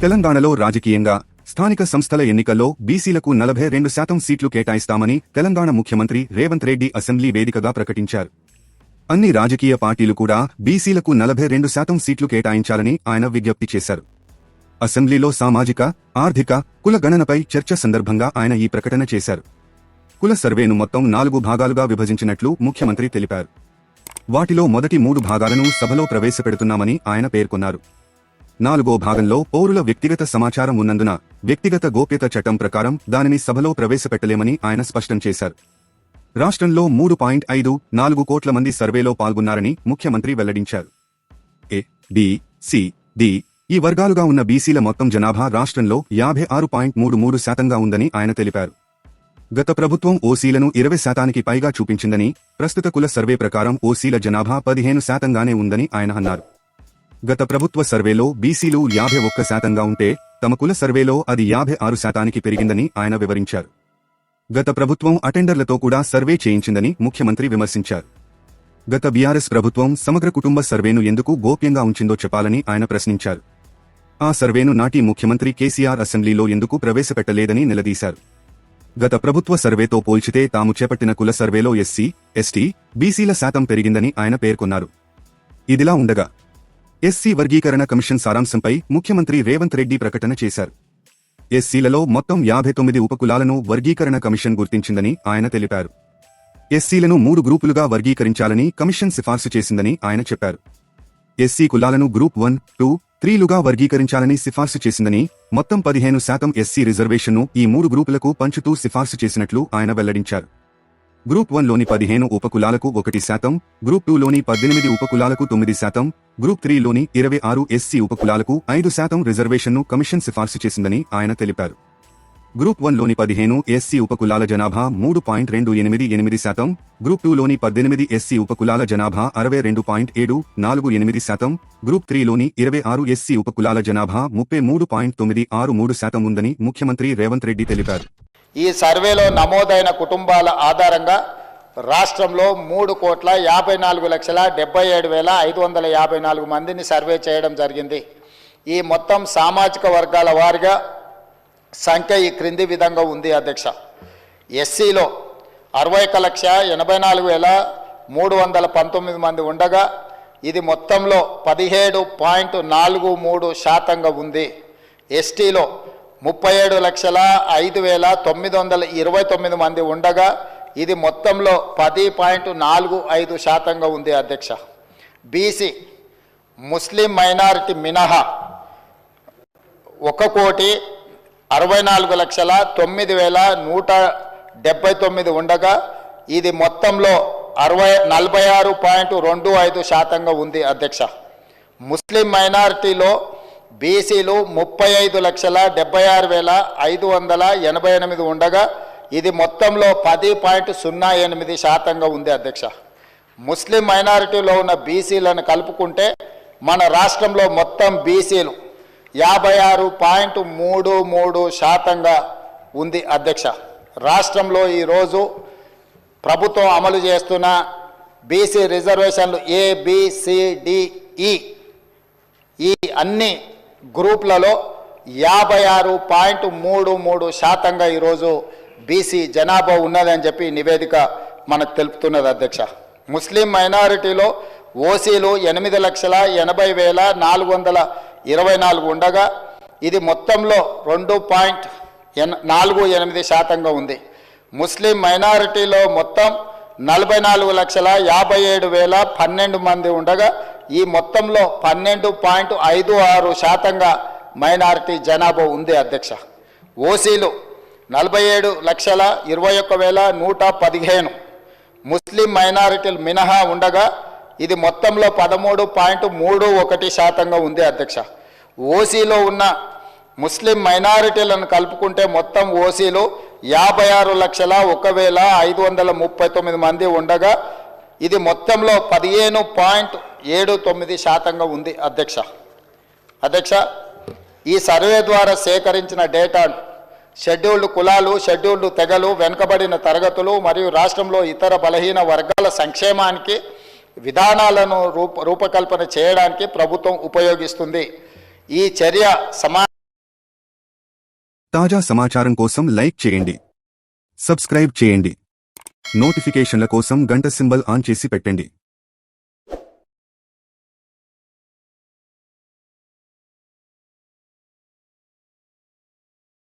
తెలంగాణలో రాజకీయంగా స్థానిక సంస్థల ఎన్నికల్లో బీసీలకు 42% సీట్లు కేటాయిస్తామని తెలంగాణ ముఖ్యమంత్రి రేవంత్ రెడ్డి అసెంబ్లీ వేదికగా ప్రకటించారు. అన్ని రాజకీయ పార్టీలు కూడా బీసీలకు 42% సీట్లు కేటాయించాలని ఆయన విజ్ఞప్తి చేశారు. అసెంబ్లీలో సామాజిక, ఆర్థిక, కుల గణనపై చర్చ సందర్భంగా ఆయన ఈ ప్రకటన చేశారు. కుల సర్వేను మొత్తం 4 భాగాలుగా విభజించినట్లు ముఖ్యమంత్రి తెలిపారు. వాటిలో మొదటి 3 భాగాలను సభలో ప్రవేశపెడుతున్నామని ఆయన పేర్కొన్నారు. 4వ భాగంలో పౌరుల వ్యక్తిగత సమాచారం ఉన్నందున వ్యక్తిగత గోప్యత చట్టం ప్రకారం దానిని సభలో ప్రవేశపెట్టలేమని ఆయన స్పష్టం చేశారు. రాష్ట్రంలో 3.54 కోట్ల మంది సర్వేలో పాల్గొన్నారని ముఖ్యమంత్రి వెల్లడించారు. ఏ, బి, సి, డి ఈ వర్గాలుగా ఉన్న బీసీల మొత్తం జనాభా రాష్ట్రంలో 56.33% ఉందని ఆయన తెలిపారు. గత ప్రభుత్వం ఓసీలను 20% పైగా చూపించిందని, ప్రస్తుత కుల సర్వే ప్రకారం ఓసీల జనాభా 15%గానే ఉందని ఆయన అన్నారు. గత ప్రభుత్వ సర్వేలో బీసీలు 51%గా ఉంటే తమ కుల సర్వేలో అది 56%కి పెరిగిందని ఆయన వివరించారు. గత ప్రభుత్వం అటెండర్లతో కూడా సర్వే చేయించిందని ముఖ్యమంత్రి విమర్శించారు. గత బీఆర్ఎస్ ప్రభుత్వం సమగ్ర కుటుంబ సర్వేను ఎందుకు గోప్యంగా ఉంచిందో చెప్పాలని ఆయన ప్రశ్నించారు. ఆ సర్వేను నాటి ముఖ్యమంత్రి కేసీఆర్ అసెంబ్లీలో ఎందుకు ప్రవేశపెట్టలేదని నిలదీశారు. గత ప్రభుత్వ సర్వేతో పోల్చితే తాము చేపట్టిన కుల సర్వేలో ఎస్సీ, ఎస్టీ, బీసీల శాతం పెరిగిందని ఆయన పేర్కొన్నారు. ఇదిలా ఉండగా ఎస్సీ వర్గీకరణ కమిషన్ సారాంశంపై ముఖ్యమంత్రి రేవంత్ రెడ్డి ప్రకటన చేశారు. ఎస్సీలలో మొత్తం 59 ఉపకులాలను వర్గీకరణ కమిషన్ గుర్తించిందని ఆయన తెలిపారు. ఎస్సీలను 3 గ్రూపులుగా వర్గీకరించాలని కమిషన్ సిఫార్సు చేసిందని ఆయన చెప్పారు. ఎస్సీ కులాలను గ్రూప్ 1, 2, 3లుగా వర్గీకరించాలని సిఫార్సు చేసిందని, మొత్తం 15% ఎస్సీ రిజర్వేషన్ను ఈ 3 గ్రూపులకు పంచుతూ సిఫార్సు చేసినట్లు ఆయన వెల్లడించారు. గ్రూప్ 1లోని 15 ఉపకులాలకు 1%, గ్రూప్ 2లోని 18 ఉపకులాలకు 9%, గ్రూప్ 3లోని 26 ఎస్సీ ఉపకులాలకు 5% రిజర్వేషన్ను కమిషన్ సిఫార్సు చేసిందని ఆయన తెలిపారు. గ్రూప్ 1లోని 15 ఎస్సీ ఉపకులాల జనాభా 3.288%, గ్రూప్ 2లోని 18 ఎస్సీ ఉపకులాల జనాభా 62.748%, గ్రూప్ 3లోని 26 ఎస్సీ ఉపకులాల జనాభా 33.963% ఉందని ముఖ్యమంత్రి రేవంత్ రెడ్డి తెలిపారు. ఈ సర్వేలో నమోదైన కుటుంబాల ఆధారంగా రాష్ట్రంలో 3,54,77,554 మందిని సర్వే చేయడం జరిగింది. ఈ మొత్తం సామాజిక వర్గాల వారిగా సంఖ్య ఈ క్రింది విధంగా ఉంది అధ్యక్ష. ఎస్సీలో 61,84,319 మంది ఉండగా ఇది మొత్తంలో 17.43% ఉంది. ఎస్టీలో 37,05,929 మంది ఉండగా ఇది మొత్తంలో 10.45% ఉంది అధ్యక్ష. బీసీ ముస్లిం మైనారిటీ మినహా 1,64,09,179 ఉండగా ఇది మొత్తంలో 46.25% ఉంది అధ్యక్ష. ముస్లిం మైనారిటీలో బీసీలు 35,76,588 ఉండగా ఇది మొత్తంలో 10.08% ఉంది అధ్యక్ష. ముస్లిం మైనారిటీలో ఉన్న బీసీలను కలుపుకుంటే మన రాష్ట్రంలో మొత్తం బీసీలు 56.33% ఉంది అధ్యక్ష. రాష్ట్రంలో ఈరోజు ప్రభుత్వం అమలు చేస్తున్న బీసీ రిజర్వేషన్లు ABCDE ఈ అన్ని గ్రూపులలో 56.33% ఈరోజు బీసీ జనాభా ఉన్నదని చెప్పి నివేదిక మనకు తెలుపుతున్నది అధ్యక్ష. ముస్లిం మైనారిటీలో ఓసీలు 8,80,424 ఉండగా ఇది మొత్తంలో 2.48% ఉంది. ముస్లిం మైనారిటీలో మొత్తం 44,57,012 మంది ఉండగా ఈ మొత్తంలో 12.56% మైనారిటీ జనాభా ఉంది అధ్యక్ష. ఓసీలు 47,21,115 ముస్లిం మైనారిటీలు మినహా ఉండగా ఇది మొత్తంలో 13.31% ఉంది అధ్యక్ష. ఓసీలో ఉన్న ముస్లిం మైనారిటీలను కలుపుకుంటే మొత్తం ఓసీలు 56,01,539 మంది ఉండగా ఇది మొత్తంలో 15.79% ఉంది అధ్యక్ష. ఈ సర్వే ద్వారా సేకరించిన డేటాను షెడ్యూల్డ్ కులాలు, షెడ్యూల్డ్ తెగలు, వెనుకబడిన తరగతులు మరియు రాష్ట్రంలో ఇతర బలహీన వర్గాల సంక్షేమానికి విధానాలను రూపకల్పన చేయడానికి ప్రభుత్వం ఉపయోగిస్తుంది. ఈ చర్య తాజా సమాచారం కోసం లైక్ చేయండి, సబ్స్క్రైబ్ చేయండి, నోటిఫికేషన్ల కోసం గంట సింబల్ ఆన్ చేసి పెట్టండి.